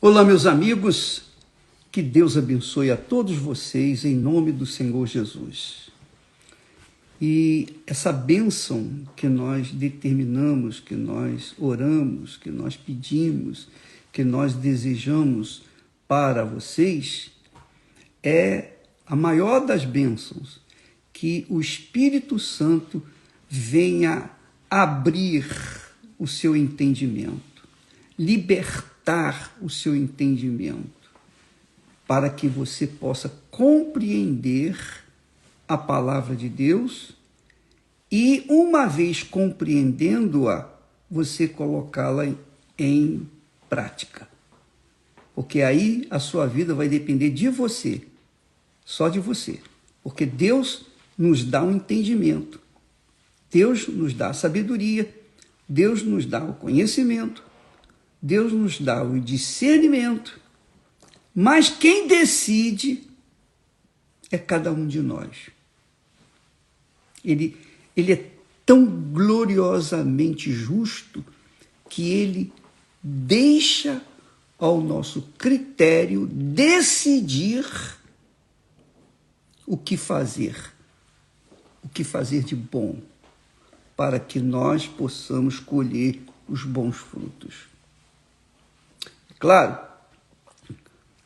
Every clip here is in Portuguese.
Olá, meus amigos, que Deus abençoe a todos vocês em nome do Senhor Jesus. E essa bênção que nós determinamos, que nós oramos, que nós pedimos, que nós desejamos para vocês, é a maior das bênçãos, que o Espírito Santo venha abrir o seu entendimento, libertar o seu entendimento, para que você possa compreender a palavra de Deus e, uma vez compreendendo-a, você colocá-la em prática. Porque aí a sua vida vai depender de você, só de você. Porque Deus nos dá um entendimento, Deus nos dá a sabedoria, Deus nos dá o conhecimento, Deus nos dá o discernimento, mas quem decide é cada um de nós. Ele é tão gloriosamente justo que ele deixa ao nosso critério decidir o que fazer de bom, para que nós possamos colher os bons frutos. Claro,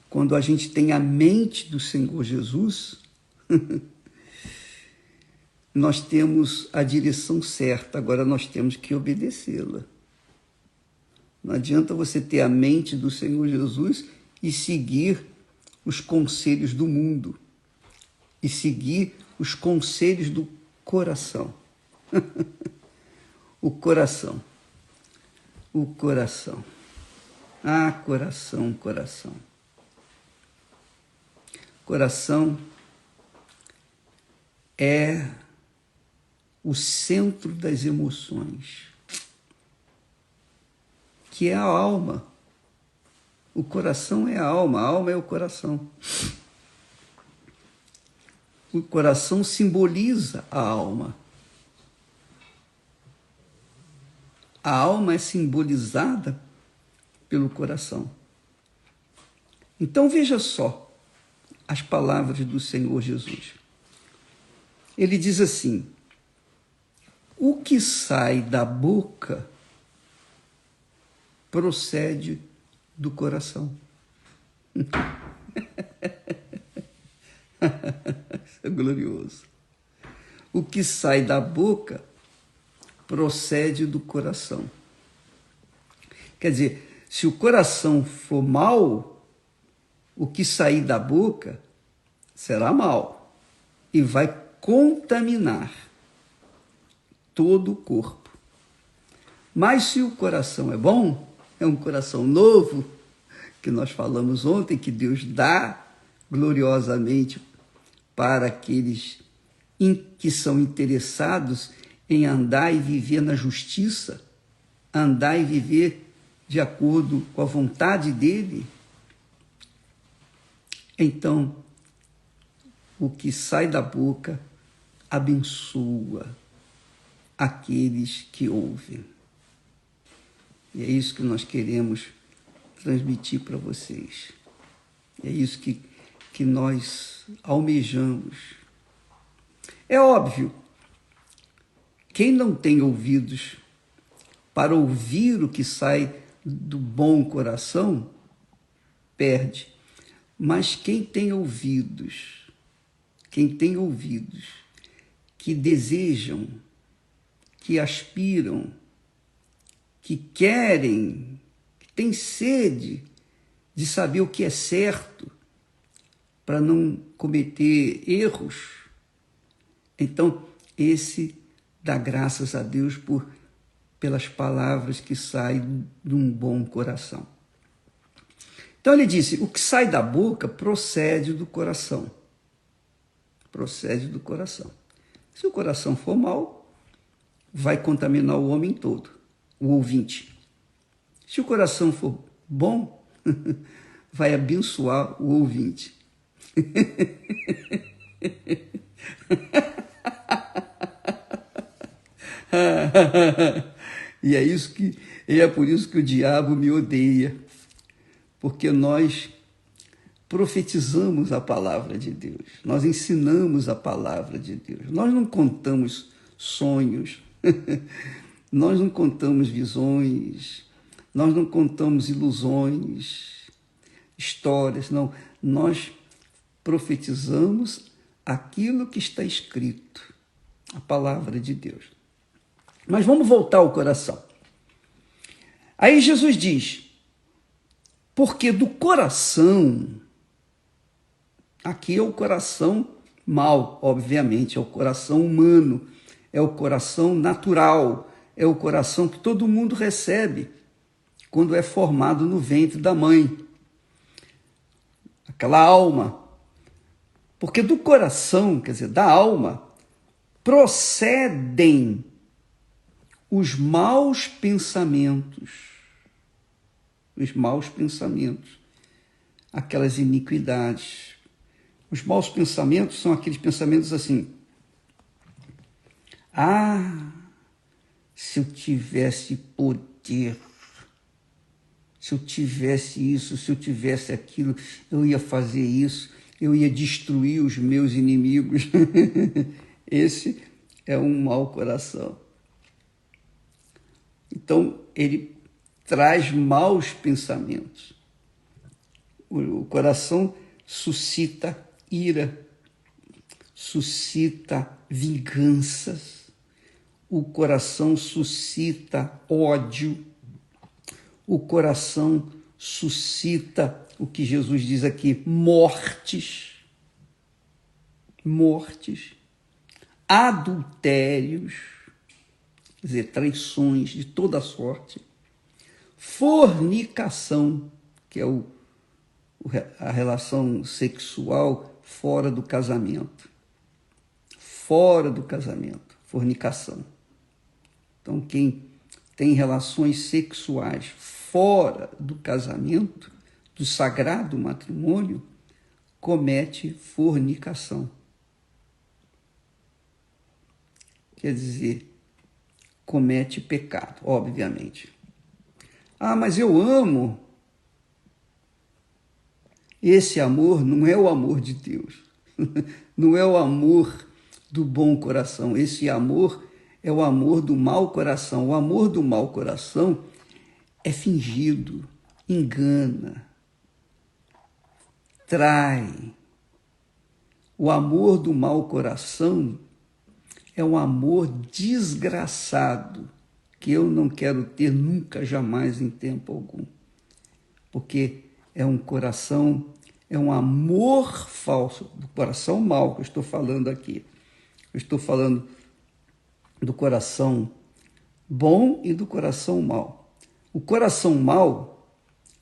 quando a gente tem a mente do Senhor Jesus, nós temos a direção certa, agora nós temos que obedecê-la. Não adianta você ter a mente do Senhor Jesus e seguir os conselhos do mundo, e seguir os conselhos do coração. O coração. Ah, coração. Coração é o centro das emoções, que é a alma. O coração é a alma é o coração. O coração simboliza a alma. A alma é simbolizada pelo coração. Então veja só as palavras do Senhor Jesus. Ele diz assim: o que sai da boca procede do coração. Isso é glorioso. O que sai da boca procede do coração. Quer dizer, se o coração for mau, o que sair da boca será mal e vai contaminar todo o corpo. Mas se o coração é bom, é um coração novo, que nós falamos ontem, que Deus dá gloriosamente para aqueles que são interessados em andar e viver na justiça, andar e viver de acordo com a vontade dele. Então, o que sai da boca abençoa aqueles que ouvem. E é isso que nós queremos transmitir para vocês. É isso que nós almejamos. É óbvio, quem não tem ouvidos para ouvir o que sai do bom coração, perde. Mas quem tem ouvidos que desejam, que aspiram, que querem, que têm sede de saber o que é certo, para não cometer erros, então esse dá graças a Deus pelas palavras que saem de um bom coração. Então ele disse, o que sai da boca procede do coração. Procede do coração. Se o coração for mau, vai contaminar o homem todo, o ouvinte. Se o coração for bom, vai abençoar o ouvinte. E é por isso que o diabo me odeia, porque nós profetizamos a palavra de Deus, nós ensinamos a palavra de Deus, nós não contamos sonhos, nós não contamos visões, nós não contamos ilusões, histórias, não, nós profetizamos aquilo que está escrito, a palavra de Deus. Mas vamos voltar ao coração. Aí Jesus diz, porque do coração, aqui é o coração mau, obviamente, é o coração humano, é o coração natural, é o coração que todo mundo recebe quando é formado no ventre da mãe. Aquela alma. Porque do coração, quer dizer, da alma, procedem os maus pensamentos. Os maus pensamentos. Aquelas iniquidades. Os maus pensamentos são aqueles pensamentos assim. Ah, se eu tivesse poder, se eu tivesse isso, se eu tivesse aquilo, eu ia fazer isso, eu ia destruir os meus inimigos. Esse é um mau coração. Então, ele traz maus pensamentos. O coração suscita ira, suscita vinganças, o coração suscita ódio, o coração suscita o que Jesus diz aqui, mortes, adultérios, quer dizer, traições de toda sorte, fornicação, que é a relação sexual fora do casamento. Fora do casamento, fornicação. Então, quem tem relações sexuais fora do casamento, do sagrado matrimônio, comete fornicação. Quer dizer, comete pecado, obviamente. Ah, mas eu amo. Esse amor não é o amor de Deus. Não é o amor do bom coração. Esse amor é o amor do mau coração. O amor do mau coração é fingido, engana, trai. O amor do mau coração é um amor desgraçado, que eu não quero ter nunca, jamais, em tempo algum. Porque é um coração, é um amor falso, do coração mau que eu estou falando aqui. Eu estou falando do coração bom e do coração mau. O coração mau,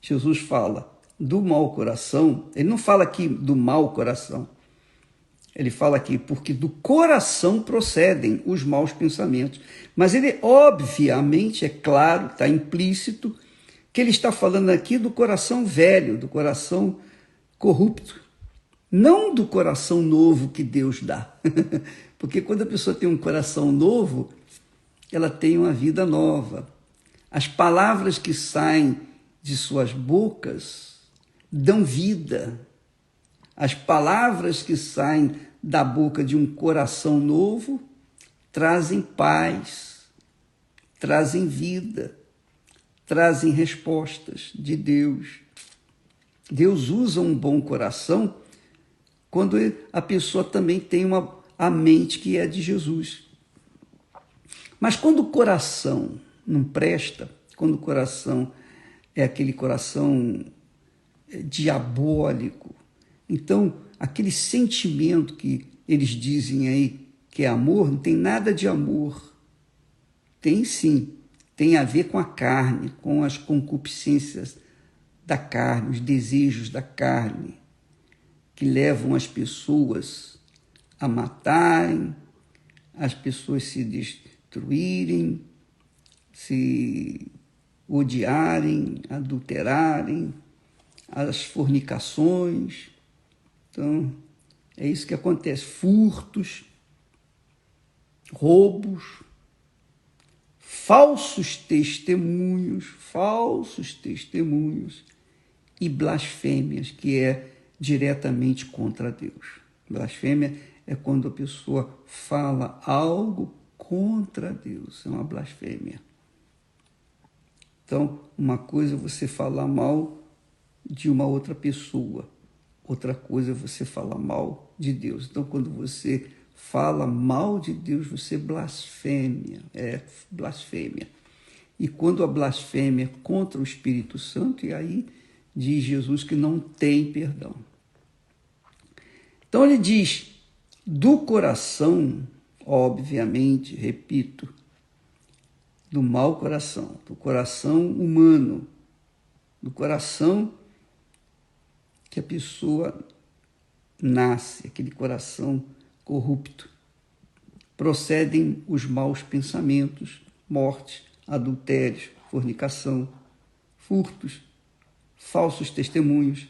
Jesus fala do mau coração, ele não fala aqui do mau coração, ele fala aqui porque do coração procedem os maus pensamentos. Mas ele, obviamente, é claro, está implícito, que ele está falando aqui do coração velho, do coração corrupto, não do coração novo que Deus dá. Porque quando a pessoa tem um coração novo, ela tem uma vida nova. As palavras que saem de suas bocas dão vida. As palavras que saem da boca de um coração novo trazem paz, trazem vida, trazem respostas de Deus. Deus usa um bom coração quando a pessoa também tem a mente que é de Jesus. Mas quando o coração não presta, quando o coração é aquele coração diabólico, então aquele sentimento que eles dizem aí que é amor, não tem nada de amor. Tem sim, tem a ver com a carne, com as concupiscências da carne, os desejos da carne, que levam as pessoas a matarem, as pessoas se destruírem, se odiarem, adulterarem, as fornicações. Então, é isso que acontece. Furtos, roubos, falsos testemunhos e blasfêmias, que é diretamente contra Deus. Blasfêmia é quando a pessoa fala algo contra Deus, é uma blasfêmia. Então, uma coisa é você falar mal de uma outra pessoa, outra coisa é você falar mal de Deus. Então, quando você fala mal de Deus, você blasfêmia, é blasfêmia. E quando a blasfêmia é contra o Espírito Santo, e aí diz Jesus que não tem perdão. Então ele diz, do coração, obviamente, repito, do mau coração, do coração humano, do coração que a pessoa nasce, aquele coração corrupto, procedem os maus pensamentos, morte, adultérios, fornicação, furtos, falsos testemunhos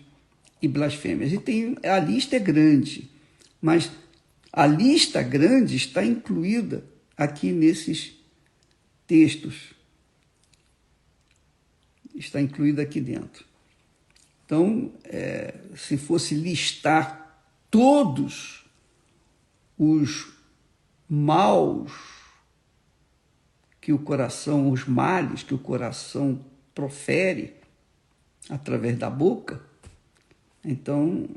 e blasfêmias. E a lista é grande, mas a lista grande está incluída aqui nesses textos. Está incluída aqui dentro. Então, se fosse listar todos os maus que o coração, os males que o coração profere através da boca, então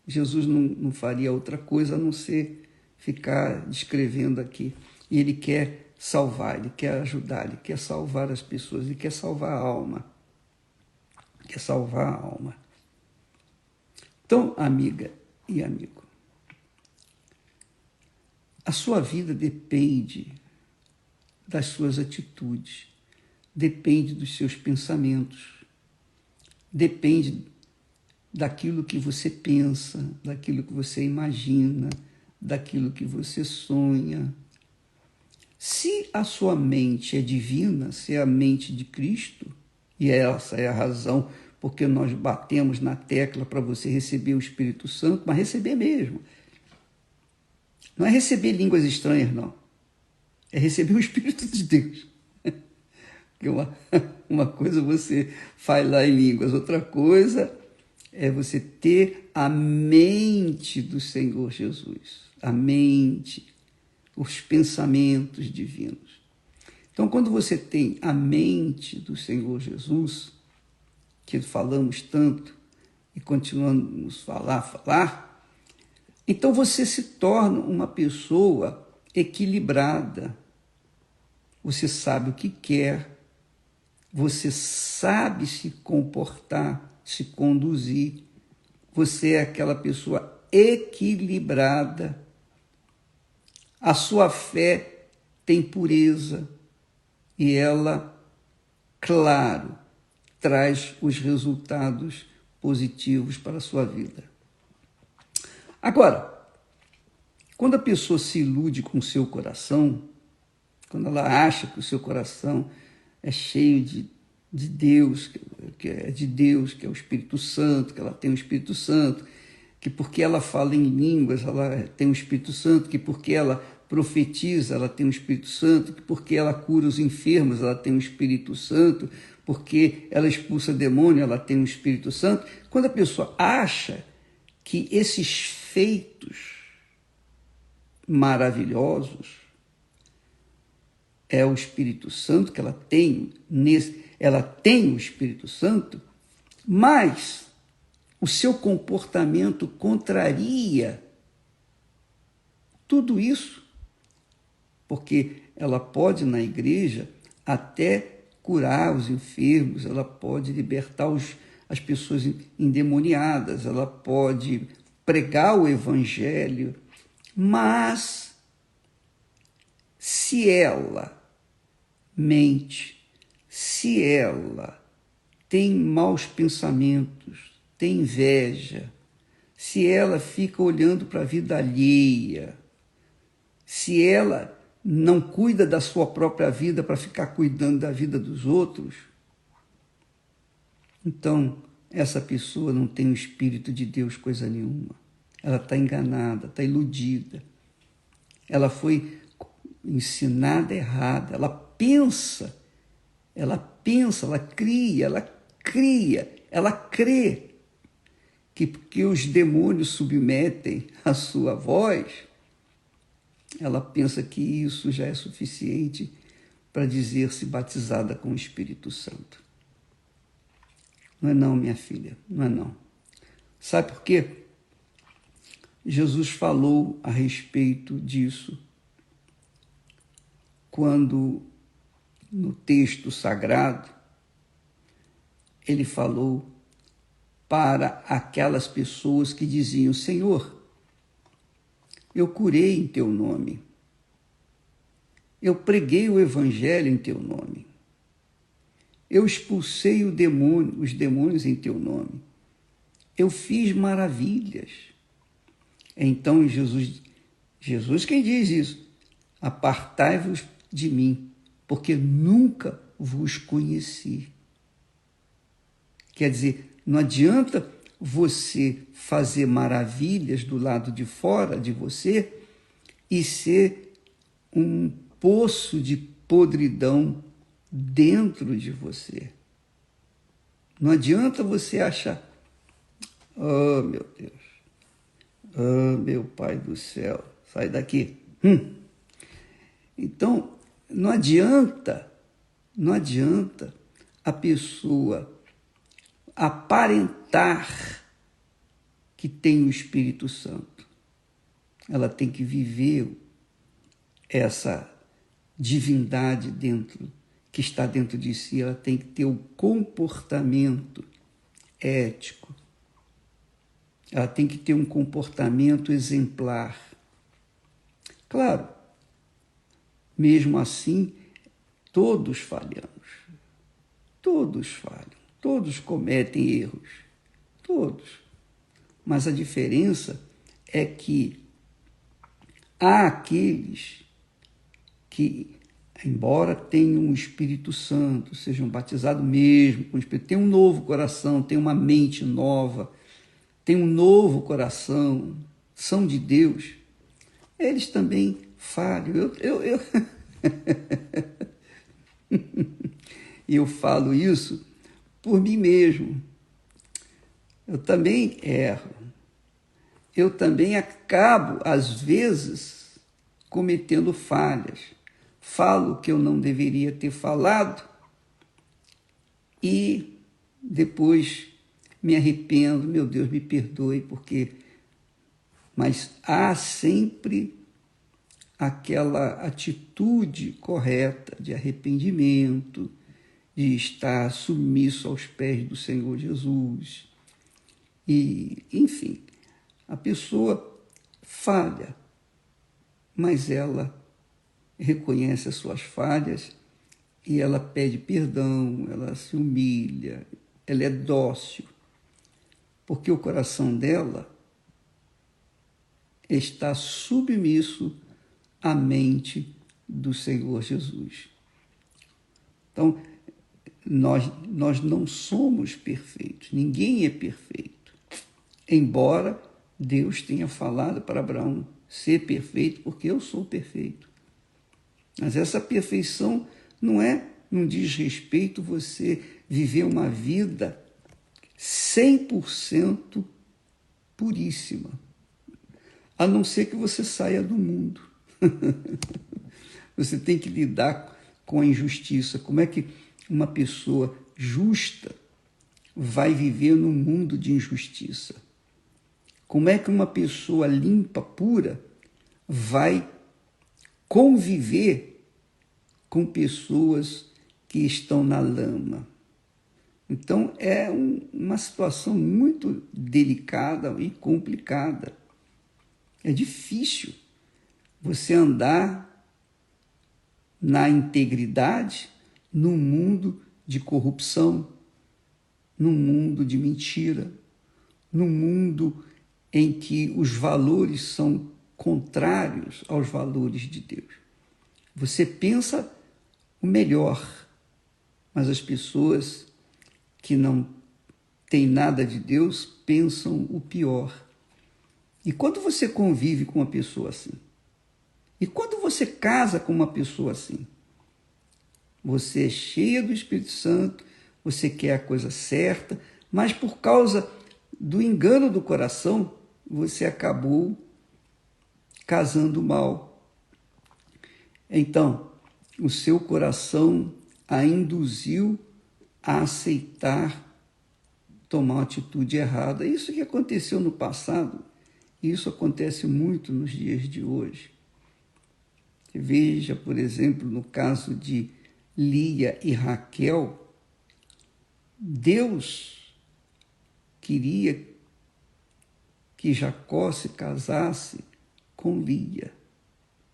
Jesus não faria outra coisa a não ser ficar descrevendo aqui. E ele quer salvar, ele quer ajudar, ele quer salvar as pessoas, ele quer salvar a alma. Quer salvar a alma. Então, amiga e amigo, a sua vida depende das suas atitudes, depende dos seus pensamentos, depende daquilo que você pensa, daquilo que você imagina, daquilo que você sonha. Se a sua mente é divina, se é a mente de Cristo, e essa é a razão porque nós batemos na tecla para você receber o Espírito Santo, mas receber mesmo. Não é receber línguas estranhas, não. É receber o Espírito de Deus. Porque uma coisa você faz lá em línguas, outra coisa é você ter a mente do Senhor Jesus. A mente, os pensamentos divinos. Então, quando você tem a mente do Senhor Jesus, que falamos tanto e continuamos a falar, então você se torna uma pessoa equilibrada. Você sabe o que quer, você sabe se comportar, se conduzir. Você é aquela pessoa equilibrada. A sua fé tem pureza e ela, claro, traz os resultados positivos para a sua vida. Agora, quando a pessoa se ilude com o seu coração, quando ela acha que o seu coração é cheio de Deus, que é de Deus, que é o Espírito Santo, que ela tem o Espírito Santo, que porque ela fala em línguas, ela tem o Espírito Santo, que porque ela profetiza, ela tem o Espírito Santo, que porque ela cura os enfermos, ela tem o Espírito Santo, porque ela expulsa demônio, ela tem o Espírito Santo. Quando a pessoa acha que esses feitos maravilhosos é o Espírito Santo que ela tem o Espírito Santo, mas o seu comportamento contraria tudo isso, porque ela pode na igreja até curar os enfermos, ela pode libertar as pessoas endemoniadas, ela pode pregar o evangelho, mas se ela mente, se ela tem maus pensamentos, tem inveja, se ela fica olhando para a vida alheia, se ela não cuida da sua própria vida para ficar cuidando da vida dos outros, então essa pessoa não tem o Espírito de Deus coisa nenhuma. Ela está enganada, está iludida. Ela foi ensinada errada. Ela pensa, ela cria, ela crê que porque os demônios submetem a sua voz, ela pensa que isso já é suficiente para dizer-se batizada com o Espírito Santo. Não é não, minha filha, não é não. Sabe por quê? Jesus falou a respeito disso quando, no texto sagrado, ele falou para aquelas pessoas que diziam: Senhor, eu curei em teu nome, eu preguei o evangelho em teu nome, eu expulsei os demônios em teu nome, eu fiz maravilhas. Então Jesus quem diz isso: apartai-vos de mim, porque nunca vos conheci. Quer dizer, não adianta você fazer maravilhas do lado de fora de você e ser um poço de podridão dentro de você. Não adianta você achar, oh meu Deus, oh meu Pai do céu, sai daqui. Então, não adianta a pessoa aparentar que tem o Espírito Santo. Ela tem que viver essa divindade que está dentro de si. Ela tem que ter o comportamento ético. Ela tem que ter um comportamento exemplar. Claro, mesmo assim, todos falhamos. Todos falham. Todos cometem erros. Todos. Mas a diferença é que há aqueles que, embora tenham o Espírito Santo, sejam batizados mesmo com o Espírito, têm um novo coração, têm uma mente nova, têm um novo coração, são de Deus, eles também falham. Eu falo isso por mim mesmo. Eu também erro. Eu também acabo, às vezes, cometendo falhas. Falo o que eu não deveria ter falado e depois me arrependo. Meu Deus, me perdoe, porque... Mas há sempre aquela atitude correta de arrependimento, de estar submisso aos pés do Senhor Jesus. E, enfim, a pessoa falha, mas ela reconhece as suas falhas e ela pede perdão, ela se humilha, ela é dócil, porque o coração dela está submisso à mente do Senhor Jesus. Então, nós não somos perfeitos, ninguém é perfeito. Embora Deus tenha falado para Abraão ser perfeito, porque eu sou perfeito. Mas essa perfeição não diz respeito você viver uma vida 100% puríssima, a não ser que você saia do mundo. Você tem que lidar com a injustiça. Como é que uma pessoa justa vai viver num mundo de injustiça? Como é que uma pessoa limpa, pura, vai conviver com pessoas que estão na lama? Então, é uma situação muito delicada e complicada. É difícil você andar na integridade num mundo de corrupção, num mundo de mentira, num mundo em que os valores são contrários aos valores de Deus. Você pensa o melhor, mas as pessoas que não têm nada de Deus pensam o pior. E quando você convive com uma pessoa assim, e quando você casa com uma pessoa assim, você é cheia do Espírito Santo, você quer a coisa certa, mas por causa do engano do coração, você acabou casando mal. Então, o seu coração a induziu a aceitar tomar uma atitude errada. Isso que aconteceu no passado, e isso acontece muito nos dias de hoje. Veja, por exemplo, no caso de Lia e Raquel, Deus queria que Jacó se casasse com Lia,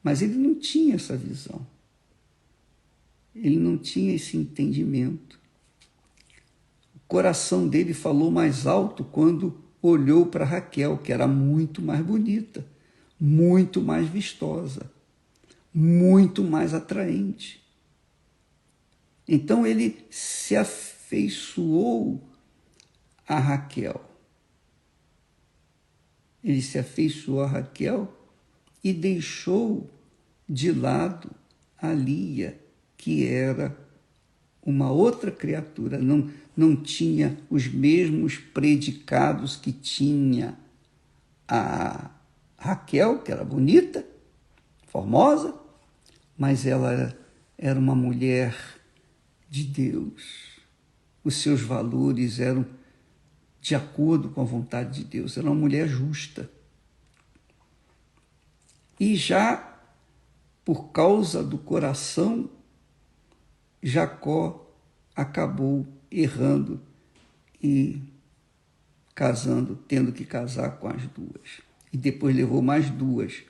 mas ele não tinha essa visão. Ele não tinha esse entendimento. O coração dele falou mais alto quando olhou para Raquel, que era muito mais bonita, muito mais vistosa, muito mais atraente. Então ele se afeiçoou a Raquel. Ele se afeiçoou a Raquel e deixou de lado a Lia, que era uma outra criatura, não tinha os mesmos predicados que tinha a Raquel, que era bonita, formosa, mas ela era uma mulher de Deus. Os seus valores eram de acordo com a vontade de Deus. Era uma mulher justa. E já por causa do coração, Jacó acabou errando e casando, tendo que casar com as duas. E depois levou mais duas,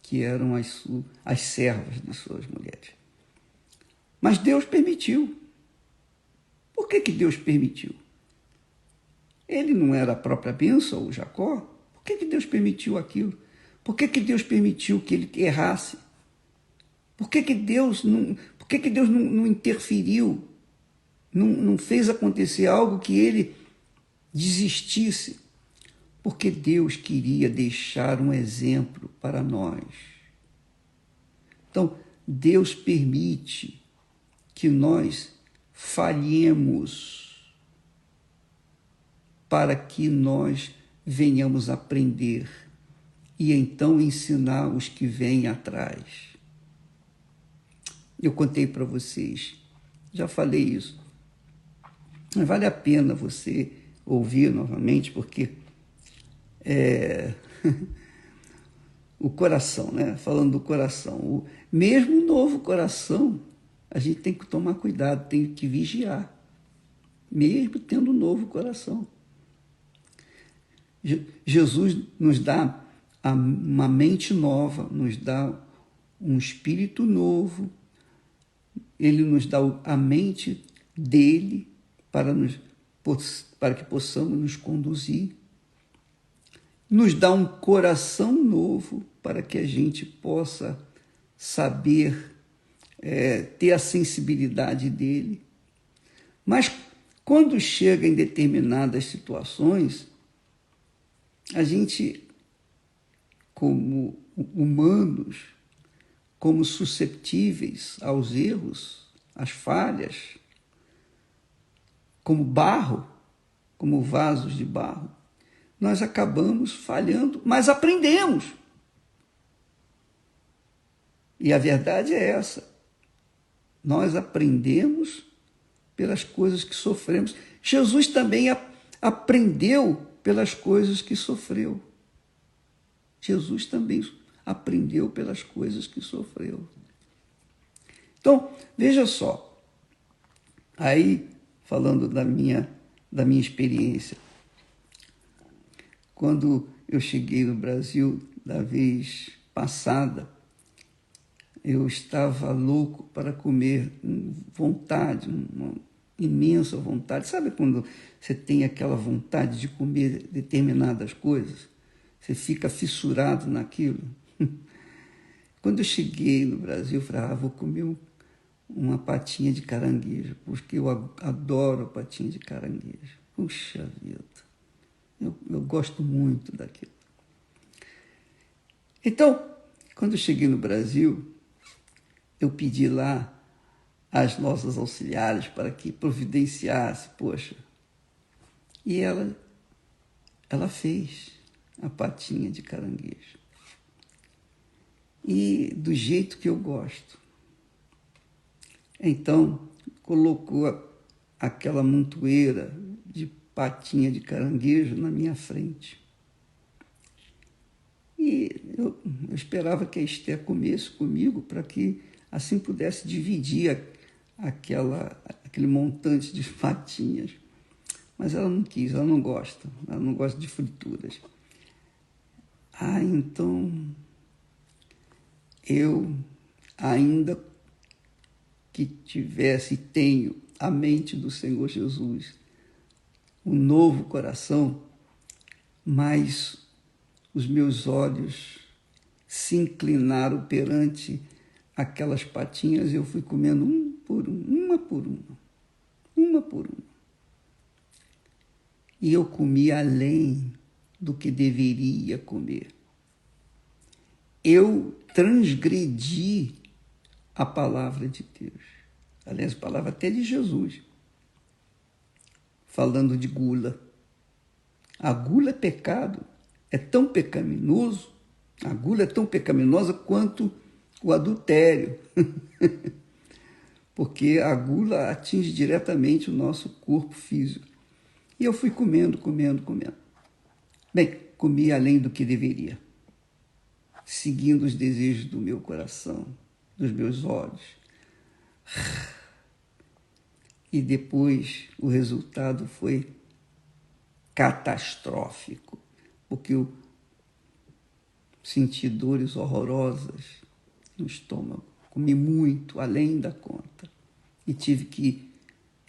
que eram as servas de suas mulheres. Mas Deus permitiu. Por que Deus permitiu? Ele não era a própria bênção, o Jacó? Por que Deus permitiu aquilo? Por que Deus permitiu que ele errasse? Por que Deus não interferiu? Não fez acontecer algo que ele desistisse? Porque Deus queria deixar um exemplo para nós. Então, Deus permite que nós falhemos para que nós venhamos aprender e então ensinar os que vêm atrás. Eu contei para vocês, já falei isso, mas vale a pena você ouvir novamente, porque o coração, né? Falando do coração, mesmo o novo coração, a gente tem que tomar cuidado, tem que vigiar, mesmo tendo um novo coração. Jesus nos dá uma mente nova, nos dá um espírito novo, ele nos dá a mente dele para que possamos nos conduzir, nos dá um coração novo para que a gente possa saber ter a sensibilidade dele. Mas quando chega em determinadas situações, a gente, como humanos, como susceptíveis aos erros, às falhas, como barro, como vasos de barro, nós acabamos falhando, mas aprendemos. E a verdade é essa. Nós aprendemos pelas coisas que sofremos. Jesus também aprendeu pelas coisas que sofreu. Jesus também aprendeu pelas coisas que sofreu. Então, veja só, aí falando da minha experiência, quando eu cheguei no Brasil da vez passada, eu estava louco para comer, vontade, uma imensa vontade. Sabe quando você tem aquela vontade de comer determinadas coisas? Você fica fissurado naquilo. Quando eu cheguei no Brasil, eu falei, vou comer uma patinha de caranguejo, porque eu adoro patinha de caranguejo. Puxa vida, eu gosto muito daquilo. Então, quando eu cheguei no Brasil, eu pedi lá às nossas auxiliares para que providenciasse, poxa, E ela fez a patinha de caranguejo. E do jeito que eu gosto. Então, colocou aquela montoeira de patinha de caranguejo na minha frente. E eu esperava que a Esther comesse comigo para que assim pudesse dividir aquele montante de patinhas. Mas ela não quis, ela não gosta de frituras. Então, eu ainda que tivesse e tenho a mente do Senhor Jesus, um novo coração, mas os meus olhos se inclinaram perante aquelas patinhas e eu fui comendo uma por uma. E eu comi além do que deveria comer. Eu transgredi a palavra de Deus. Aliás, a palavra até de Jesus, falando de gula. A gula é pecado, é tão pecaminoso, a gula é tão pecaminosa quanto o adultério, porque a gula atinge diretamente o nosso corpo físico. E eu fui comendo. Bem, comi além do que deveria, seguindo os desejos do meu coração, dos meus olhos. E depois o resultado foi catastrófico, porque eu senti dores horrorosas no estômago. Comi muito, além da conta. E tive que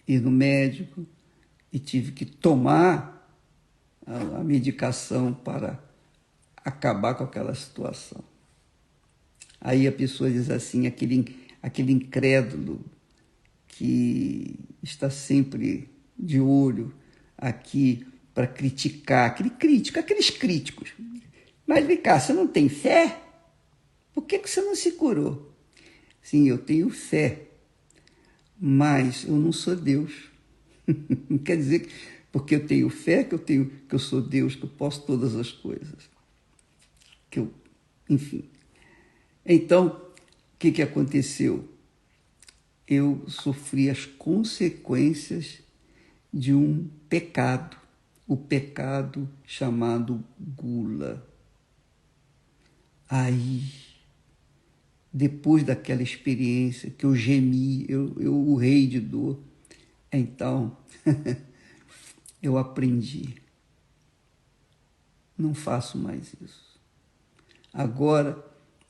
ir no médico e tive que tomar a medicação para acabar com aquela situação. Aí a pessoa diz assim, aquele incrédulo que está sempre de olho aqui para criticar, aqueles críticos. Mas vem cá, você não tem fé? Por que você não se curou? Sim, eu tenho fé, mas eu não sou Deus. Não quer dizer que porque eu tenho fé que eu sou Deus, que eu posso todas as coisas. Enfim. Então, o que aconteceu? Eu sofri as consequências de um pecado, o pecado chamado gula. Aí, depois daquela experiência que eu gemi, eu urrei de dor, então eu aprendi. Não faço mais isso. Agora,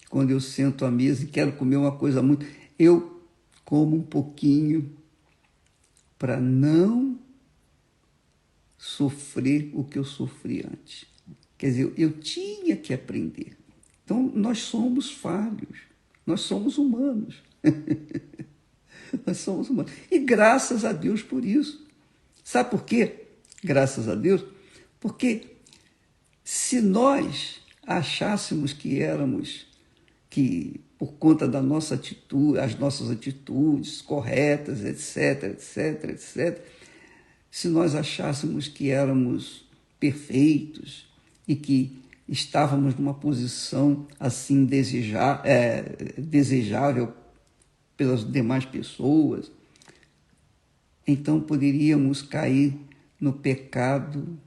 quando eu sento à mesa e quero comer uma coisa muito, eu como um pouquinho para não sofrer o que eu sofri antes. Quer dizer, eu tinha que aprender. Então, nós somos falhos, nós somos humanos. Nós somos humanos. E graças a Deus por isso. Sabe por quê? Graças a Deus. Porque se nós achássemos que por conta da nossa atitude, as nossas atitudes corretas, etc., se nós achássemos que éramos perfeitos e que estávamos numa posição assim desejável pelas demais pessoas, então poderíamos cair no pecado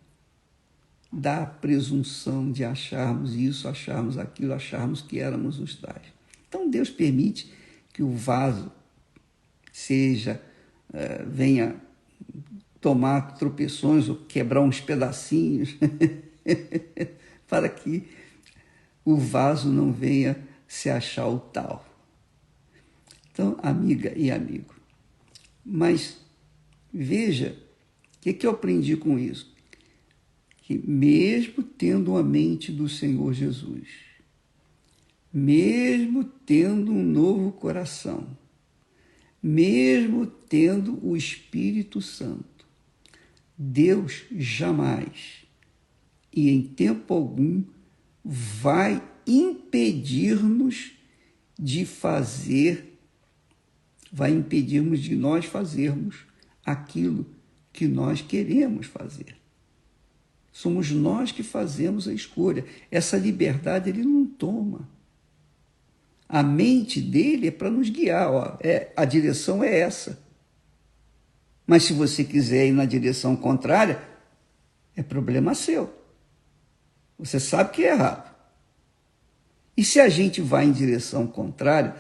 da presunção de acharmos isso, acharmos aquilo, acharmos que éramos os tais. Então Deus permite que o vaso venha tomar tropeções ou quebrar uns pedacinhos para que o vaso não venha se achar o tal. Então, amiga e amigo, mas veja o que eu aprendi com isso. Que mesmo tendo a mente do Senhor Jesus, mesmo tendo um novo coração, mesmo tendo o Espírito Santo, Deus jamais e em tempo algum vai impedir-nos de nós fazermos aquilo que nós queremos fazer. Somos nós que fazemos a escolha. Essa liberdade ele não toma. A mente dele é para nos guiar. Ó. A direção é essa. Mas se você quiser ir na direção contrária, é problema seu. Você sabe que é errado. E se a gente vai em direção contrária,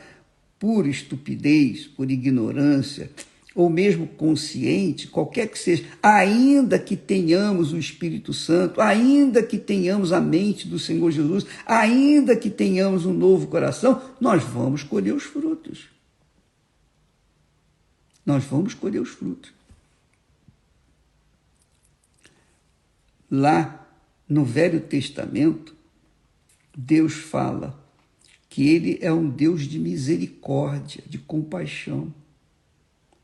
por estupidez, por ignorância, ou mesmo consciente, qualquer que seja, ainda que tenhamos o Espírito Santo, ainda que tenhamos a mente do Senhor Jesus, ainda que tenhamos um novo coração, nós vamos colher os frutos. Nós vamos colher os frutos. Lá no Velho Testamento, Deus fala que Ele é um Deus de misericórdia, de compaixão,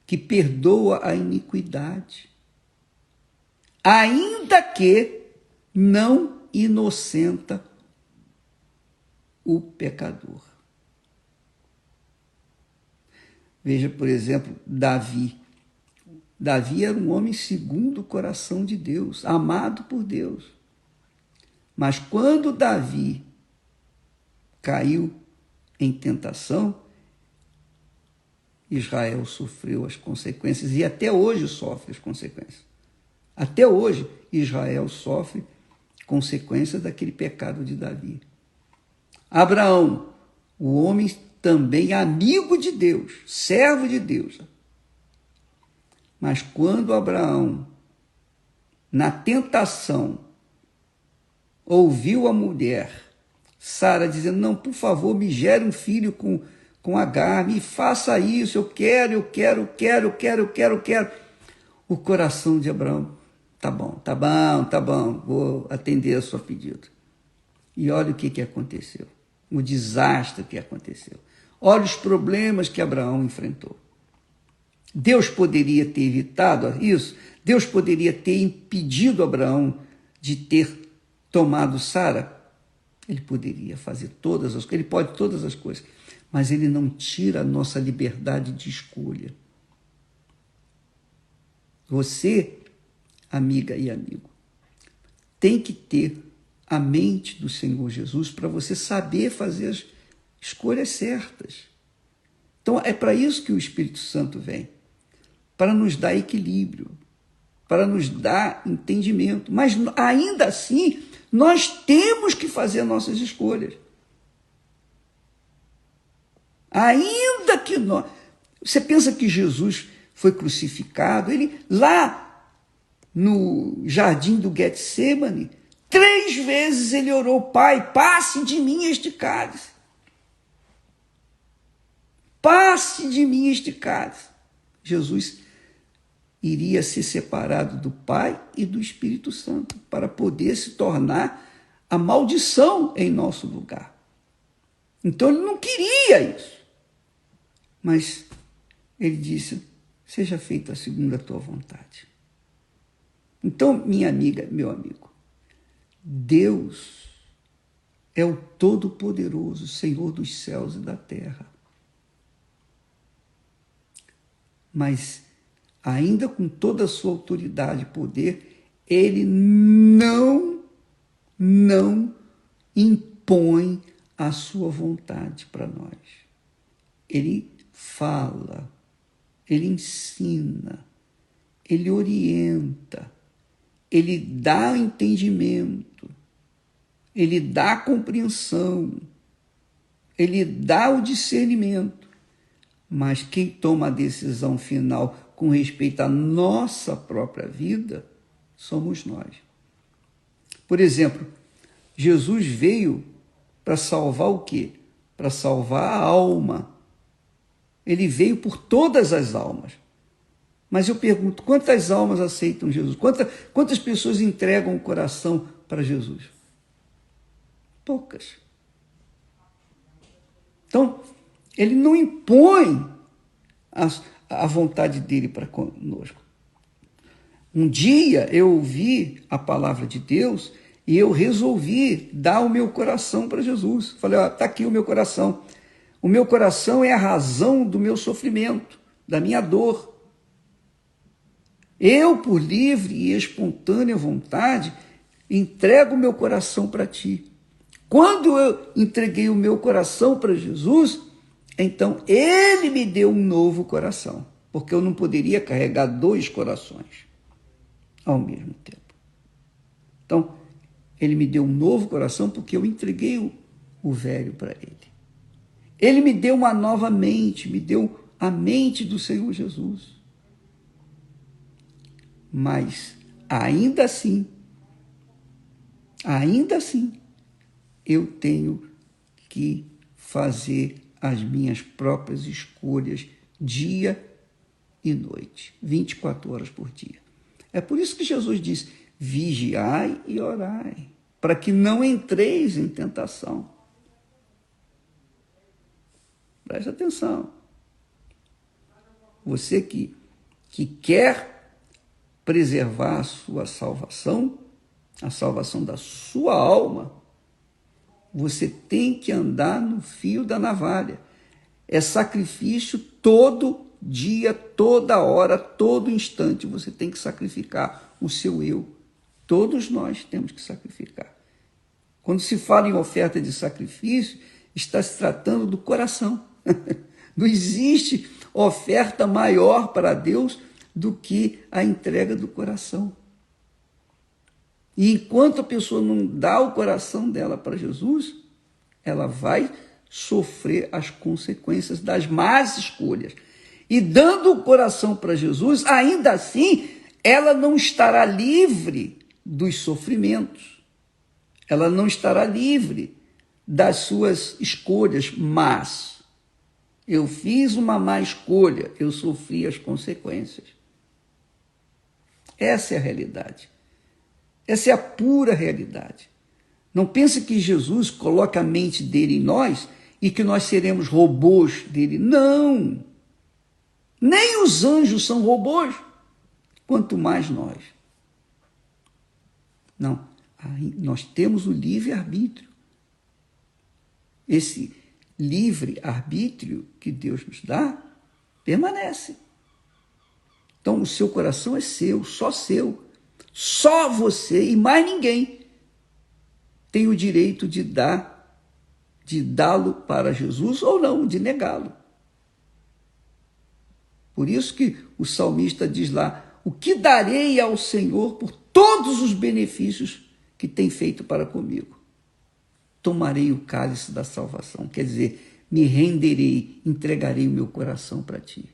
que perdoa a iniquidade, ainda que não inocenta o pecador. Veja, por exemplo, Davi. Davi era um homem segundo o coração de Deus, amado por Deus. Mas quando Davi caiu em tentação, Israel sofreu as consequências e até hoje sofre as consequências. Até hoje, Israel sofre consequências daquele pecado de Davi. Abraão, o homem também amigo de Deus, servo de Deus. Mas quando Abraão, na tentação, ouviu a mulher, Sara, dizendo, não, por favor, me gere um filho com Agar, me faça isso, eu quero. O coração de Abraão, tá bom, vou atender a seu pedido. E olha o que aconteceu, o desastre que aconteceu. Olha os problemas que Abraão enfrentou. Deus poderia ter evitado isso, Deus poderia ter impedido Abraão de ter tomado Sara. Ele poderia fazer todas as coisas, ele pode todas as coisas, mas ele não tira a nossa liberdade de escolha. Você, amiga e amigo, tem que ter a mente do Senhor Jesus para você saber fazer as escolhas certas. Então, é para isso que o Espírito Santo vem, para nos dar equilíbrio, para nos dar entendimento. Mas, ainda assim, nós temos que fazer nossas escolhas. Ainda que nós... Você pensa que Jesus foi crucificado? Ele, lá no jardim do Getsemane, 3 vezes ele orou, Pai, passe de mim este cálice. Passe de mim este cálice. Jesus iria ser separado do Pai e do Espírito Santo para poder se tornar a maldição em nosso lugar. Então ele não queria isso. Mas ele disse, seja feita segundo a tua vontade. Então, minha amiga, meu amigo, Deus é o Todo-Poderoso, Senhor dos céus e da terra. Mas, ainda com toda a sua autoridade e poder, ele não impõe a sua vontade para nós. Ele fala, ele ensina, ele orienta, ele dá entendimento, ele dá compreensão, ele dá o discernimento. Mas quem toma a decisão final com respeito à nossa própria vida somos nós. Por exemplo, Jesus veio para salvar o quê? Para salvar a alma. Ele veio por todas as almas. Mas eu pergunto, quantas almas aceitam Jesus? Quantas pessoas entregam o coração para Jesus? Poucas. Então, ele não impõe a vontade dele para conosco. Um dia eu ouvi a palavra de Deus e eu resolvi dar o meu coração para Jesus. Falei, está aqui o meu coração. O meu coração é a razão do meu sofrimento, da minha dor. Eu, por livre e espontânea vontade, entrego o meu coração para ti. Quando eu entreguei o meu coração para Jesus, então ele me deu um novo coração, porque eu não poderia carregar dois corações ao mesmo tempo. Então, ele me deu um novo coração porque eu entreguei o velho para ele. Ele me deu uma nova mente, me deu a mente do Senhor Jesus. Mas, ainda assim, eu tenho que fazer as minhas próprias escolhas dia e noite, 24 horas por dia. É por isso que Jesus diz: vigiai e orai, para que não entreis em tentação. Preste atenção. Você que quer preservar a sua salvação, a salvação da sua alma, você tem que andar no fio da navalha. É sacrifício todo dia, toda hora, todo instante. Você tem que sacrificar o seu eu. Todos nós temos que sacrificar. Quando se fala em oferta de sacrifício, está se tratando do coração. Não existe oferta maior para Deus do que a entrega do coração. E enquanto a pessoa não dá o coração dela para Jesus, ela vai sofrer as consequências das más escolhas. E dando o coração para Jesus, ainda assim, ela não estará livre dos sofrimentos. Ela não estará livre das suas escolhas más. Eu fiz uma má escolha, eu sofri as consequências. Essa é a realidade. Essa é a pura realidade. Não pense que Jesus coloca a mente dele em nós e que nós seremos robôs dele. Não! Nem os anjos são robôs, quanto mais nós. Não, nós temos o livre-arbítrio. Esse livre-arbítrio que Deus nos dá permanece. Então, o seu coração é seu, só seu. Só você e mais ninguém tem o direito de dá-lo para Jesus ou não, de negá-lo. Por isso que o salmista diz lá: o que darei ao Senhor por todos os benefícios que tem feito para comigo? Tomarei o cálice da salvação, quer dizer, me renderei, entregarei o meu coração para ti.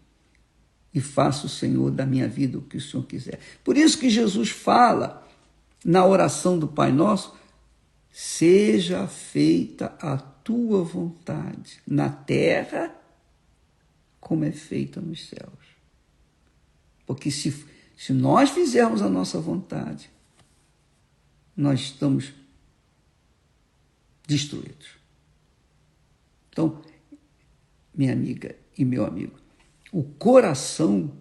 E faça o Senhor da minha vida o que o Senhor quiser. Por isso que Jesus fala na oração do Pai Nosso: seja feita a tua vontade, na terra como é feita nos céus. Porque se nós fizermos a nossa vontade, nós estamos destruídos. Então, minha amiga e meu amigo, o coração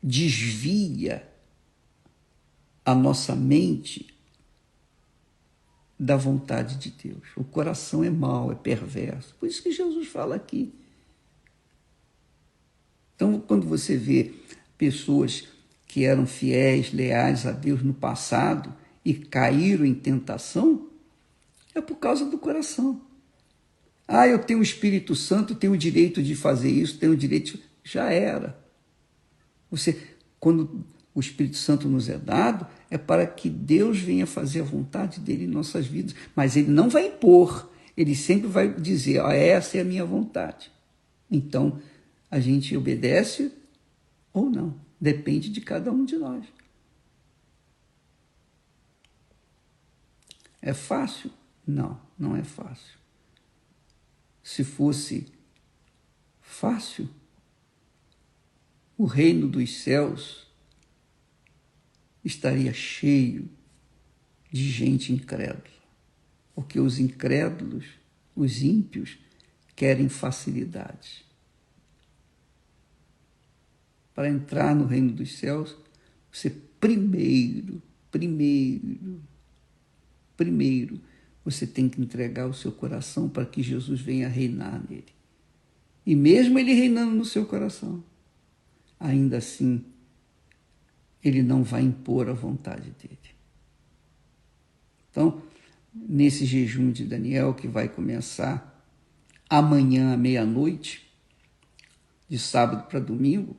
desvia a nossa mente da vontade de Deus. O coração é mau, é perverso. Por isso que Jesus fala aqui. Então, quando você vê pessoas que eram fiéis, leais a Deus no passado e caíram em tentação, é por causa do coração. Ah, eu tenho o Espírito Santo, tenho o direito de fazer isso, tenho o direito... Já era. Quando o Espírito Santo nos é dado, é para que Deus venha fazer a vontade dele em nossas vidas. Mas ele não vai impor, ele sempre vai dizer: essa é a minha vontade. Então, a gente obedece ou não. Depende de cada um de nós. É fácil? Não, não é fácil. Se fosse fácil, o reino dos céus estaria cheio de gente incrédula, porque os incrédulos, os ímpios, querem facilidades. Para entrar no reino dos céus, você primeiro, você tem que entregar o seu coração para que Jesus venha reinar nele. E mesmo ele reinando no seu coração, ainda assim, ele não vai impor a vontade dele. Então, nesse jejum de Daniel, que vai começar amanhã à meia-noite, de sábado para domingo,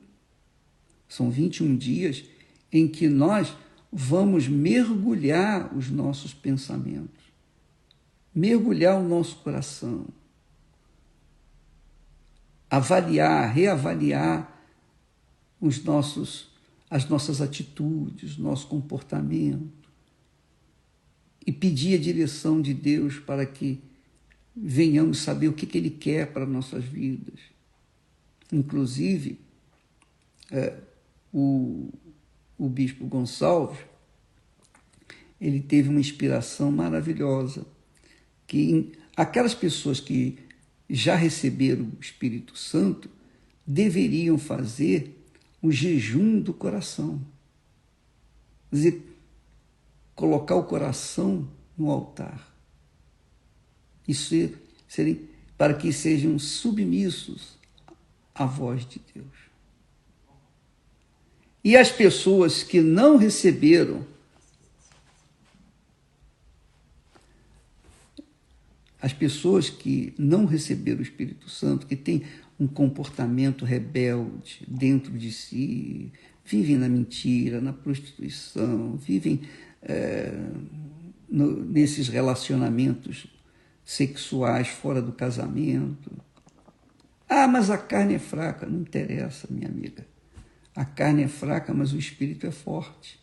são 21 dias em que nós vamos mergulhar os nossos pensamentos, mergulhar o nosso coração, avaliar, reavaliar as nossas atitudes, nosso comportamento e pedir a direção de Deus para que venhamos saber o que Ele quer para nossas vidas. Inclusive, o bispo Gonçalves, ele teve uma inspiração maravilhosa, que aquelas pessoas que já receberam o Espírito Santo deveriam fazer o jejum do coração. Quer dizer, colocar o coração no altar. Isso seria para que sejam submissos à voz de Deus. E as pessoas que não receberam, o Espírito Santo, que têm um comportamento rebelde dentro de si, vivem na mentira, na prostituição, vivem nesses relacionamentos sexuais fora do casamento. Ah, mas a carne é fraca. Não interessa, minha amiga. A carne é fraca, mas o espírito é forte.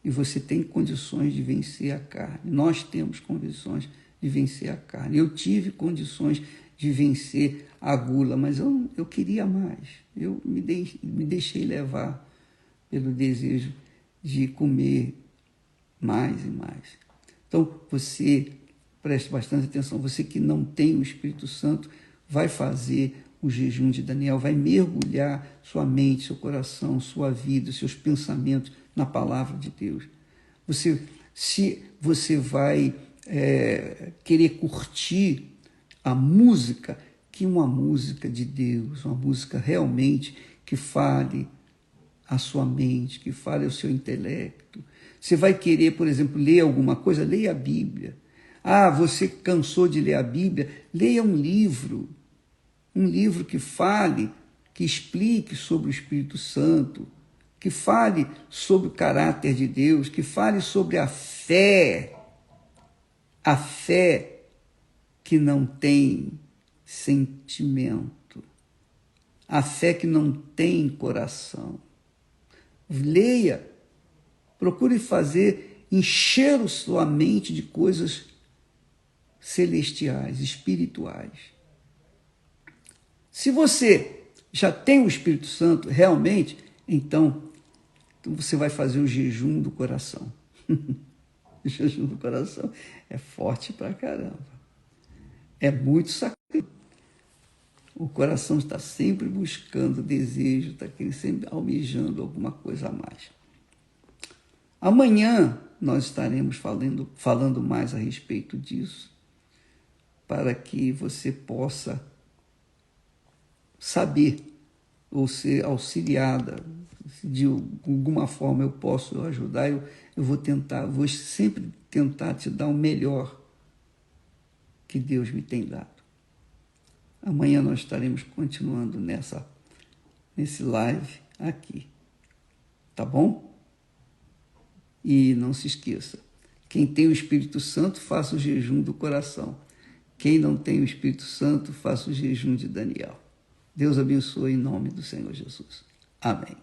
E você tem condições de vencer a carne. Nós temos condições de vencer a carne. Eu tive condições de vencer a gula, mas eu queria mais. Eu me deixei levar pelo desejo de comer mais e mais. Então, você preste bastante atenção. Você que não tem o Espírito Santo vai fazer o jejum de Daniel, vai mergulhar sua mente, seu coração, sua vida, seus pensamentos na palavra de Deus. Você vai querer curtir a música, que é uma música de Deus, uma música realmente que fale a sua mente, que fale ao seu intelecto. Você vai querer, por exemplo, ler alguma coisa, leia a Bíblia. Ah, você cansou de ler a Bíblia? Leia um livro que fale, que explique sobre o Espírito Santo, que fale sobre o caráter de Deus, que fale sobre a fé que não tem sentimento, a fé que não tem coração. Leia, procure encher sua mente de coisas celestiais, espirituais. Se você já tem o Espírito Santo realmente, então você vai fazer o jejum do coração. O jejum do coração é forte pra caramba. É muito sacrifício. O coração está sempre buscando desejo, está sempre almejando alguma coisa a mais. Amanhã nós estaremos falando mais a respeito disso, para que você possa saber ou ser auxiliada. Se de alguma forma eu posso ajudar, eu vou sempre tentar te dar o melhor que Deus me tem dado. Amanhã nós estaremos continuando nesse live aqui, tá bom? E não se esqueça, quem tem o Espírito Santo, faça o jejum do coração. Quem não tem o Espírito Santo, faça o jejum de Daniel. Deus abençoe em nome do Senhor Jesus. Amém.